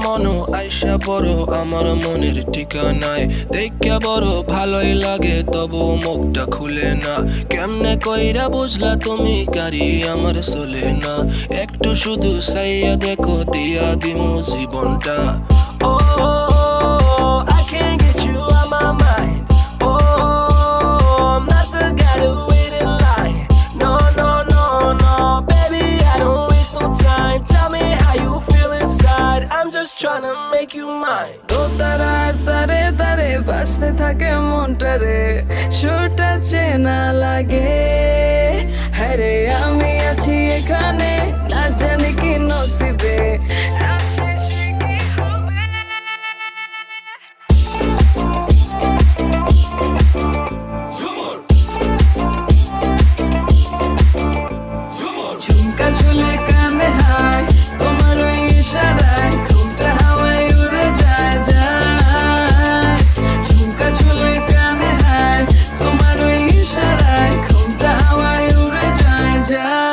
মনো আইসা পড়ো আমার মনের ঠিকানায়। দেখা বড় ভালোই লাগে তবু মুখটা খুলে না। কেমনে কইরা বুঝলা তুমি কারি আমার চলে না। একটু শুধু চাইয়া দেখো দিয়া দিমু জীবনটা। ও I can't get you out my mind. Oh I'm not the guy to wait in line. No no no no baby I don't waste no time. Tell me how you feel inside. I'm just trying to make you mine. তারার তারে তারে বাজতে থাকে মনটারে, সুরটা চেনা লাগে। হ্যাঁ রে আমি আছি এখানে, না জানি কি নসিবে আছে সে কি হবে। ঝুমকা ঝুলে কানে হায় তোমার ওই ইশারায়, ঘুমটা হাওয়ায় উড়ে যায় যায়। ঝুমকা ঝুলে কানে হায় তোমার ওই ইশারায়, ঘুমটা হাওয়ায় উড়ে যায় যায়।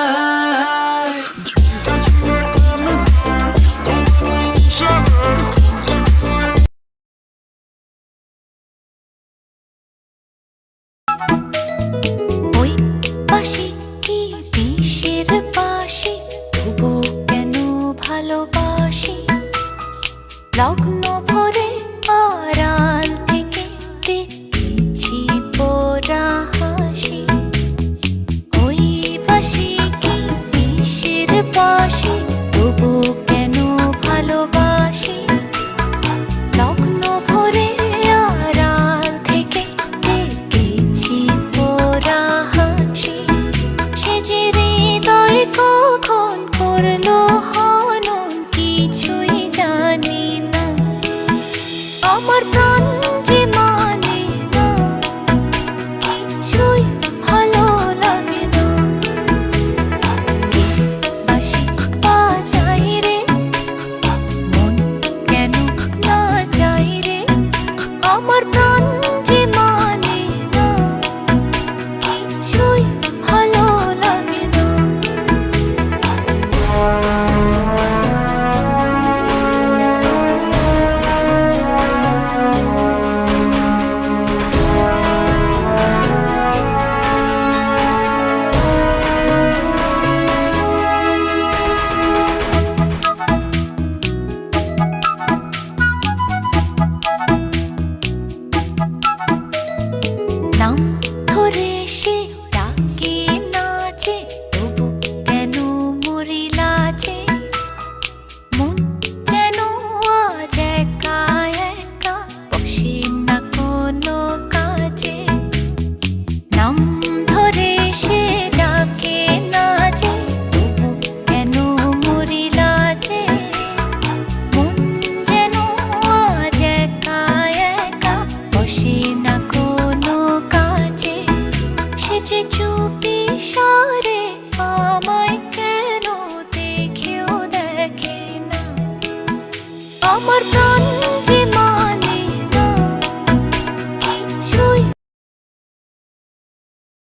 ওই পাশে কি বিষের পাশে, তবু কেন ভালোবাসি। লগ্ন